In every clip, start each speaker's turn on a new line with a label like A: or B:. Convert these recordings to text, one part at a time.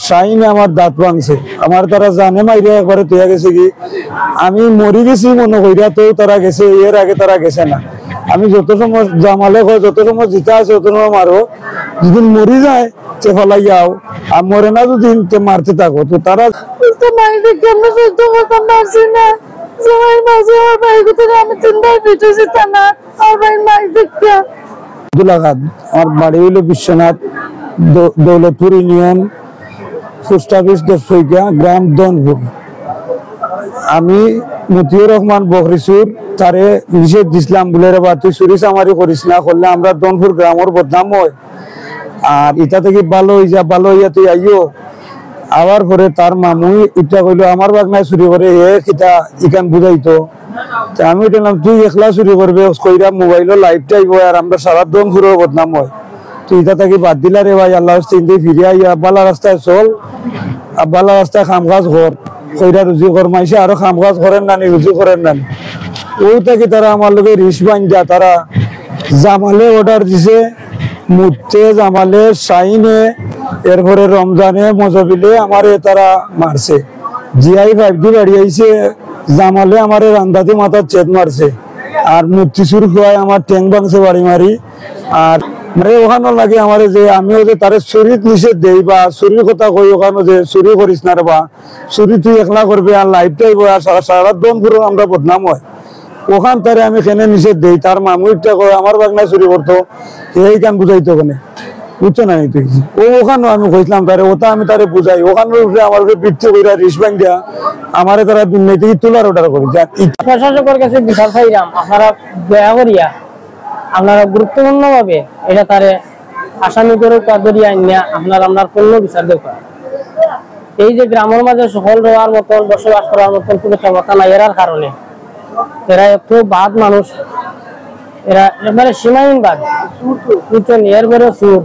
A: শাইনে আমার দাঁত ভাঙছে, আমার তারা জানে মাইরা একবারে তুই গেছে কি আমি মরি গেছি মনে কইরা তো তারা গেছে, এর আগে তারা গেছে না। আমি যত সময় জামালে হয় যত সময় জিতা আছে তত সময় মারো, যদি মরি যায় সে ফলাই যাও, আর মরে না যদি মারতে থাকো তো তারা আমার বাড়ি হইল Bishwanath, Daulatpur union, post office Dashaika, গ্রাম দনপুর। আমি মতিউর রহমান বকরিসুর তারে নিষেধ দিছিলাম বলে রে বা তুই চুরি চামারি করিস না, করলে আমরা দনপুর গ্রামের বদনাম হয়, আর ইটা থেকে ভালো হয়ে যা, ভালো হইয়া তুই আইও। আবার পরে তার মামুই ইটা কইলো আমার বাগনায় চুরি করে হে কিতা ইখান বুঝাইতো। আমি বললাম তুই একলা চুরি করবে কইরা মোবাইলের লাইভটা আইব আর আমরা সারা দনপুরের বদনাম হয়, তুই ইটা থেকে বাদ দিলা রে ভাই, আল্লাহ চিন্তি ফিরে আইয়া বালা রাস্তায় চল, আর বালা রাস্তায় কাম কাজ কর, কইরা রুজি কর, মাইসে আরো কাম কাজ করেন নানি, রুজি করেন নানি। ওই থেকে তারা আমার লোকের রিস বান্ধা তারা জামালে অর্ডার দিছে, মুতে জামালে শাইনে, এরপরে রমজানে মজবিলে আমারে তারা মারছে। জিআই 5D বাড়ি আইছে, জামালে আমারে রান্দাতে মাথার চেত মারছে, আর মূর্তি চুর খোয়ায় আমার ট্যাং ভাঙছে বাড়ি মারি। আর মানে ওখানে লাগে আমারে যে আমিও যে তারে চুরির নিষেধ দেই বা চুরির কথা কই, ওখানে যে চুরি করিস না রে বা চুরি তুই একলা করবি আর লাইফটাই আর সারা দমপুর আমরা বদনাম হয়, ওখান তারে আমি কেনে নিষেধ দেই। তার মামুইটা কয় আমার বাগনায় চুরি করতো, এই কান বুঝাইতো ওখানে, বুঝছো না? তুই ওখানে আমি কইছিলাম তারে, ওটা আমি তারে বুঝাই, ওখানে আমার বৃত্তি কইরা রিস বান্ধা আমারে তারা দুর্নীতি থেকে তোলার অর্ডার করি।
B: প্রশাসকের কাছে বিচার চাইলাম, আপনারা দয়া করিয়া আপনারা গুরুত্বপূর্ণ ভাবে এটা তারে আসামি করে কাদরিয়া আইনা আপনার পূর্ণ বিচার দেওয়া। এই যে গ্রামের মাঝে সফল হওয়ার মতন, বসবাস করার মতন কোনো ক্ষমতা নাই এরার কারণে, এরা একটু বাদ মানুষ, এরা এবারে সীমাহীন বাদ, বুঝছেন? এরপরে সুর,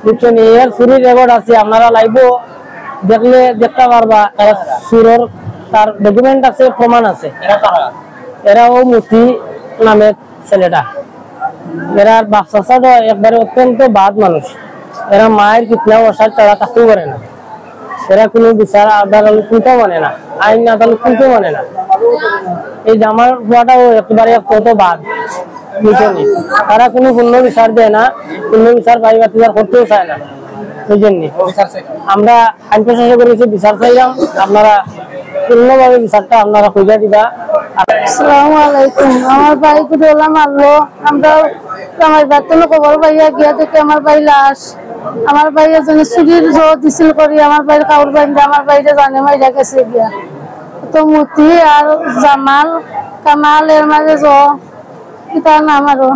B: বুঝছেন? এর চুরির রেকর্ড আছে, আপনারা লাইভও দেখলে দেখতে পারবা, এরা সুরের তার ডকুমেন্ট আছে, প্রমাণ আছে। এরাও মুতি নামে ছেলেটা, এরা বাচ্চা একবারে অত্যন্ত বাদ মানুষ, এরা মায়ের কিতনা বসার তারা কাকু করে না, এরা কোনো বিচার আদালত কিন্তু মানে না, আইন আদালত কিন্তু মানে না। এই জামার হওয়াটাও একেবারে কত বাদ, বুঝছেন? তারা কোনো পূর্ণ বিচার দেয় না, পূর্ণ বিচার পাইবার করতেও চায় না। ওই জন্য আমরা আইন প্রশাসকের কাছে বিচার চাইলাম, আপনারা পূর্ণভাবে বিচারটা আপনারা খুঁজে দিবা।
C: আসসালামু আলাইকুম। আমার ভাই কুদলা মারলো, আমরা আমার বাচ্চানো খবর পাইয়া গিয়া দেখে আমার ভাই লাশ, আমার ভাই এজনে চুরির জোর দিছিল করি আমার ভাইয়ের কাউর বাইন্দা আমার ভাইটা জানে মাইরা গেছে গিয়া। তো মতি আর জামাল কামাল এর মাঝে তার নাম আরো,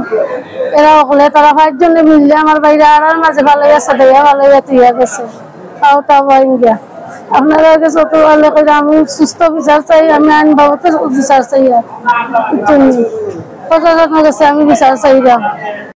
C: এরা হলে তারা 5 জনে মিললে আমার ভাইরা আর মাঝে ভালো গেছে, দেয়া ভালো তুইয়া গেছে, তাও তা বাইন গিয়া। আপনারা যত ভালো করে আমি সুস্থ বিচার চাই, আমি আইন বাবদ বিচার চাই, প্রশাসনের কাছে আমি বিচার চাইলাম।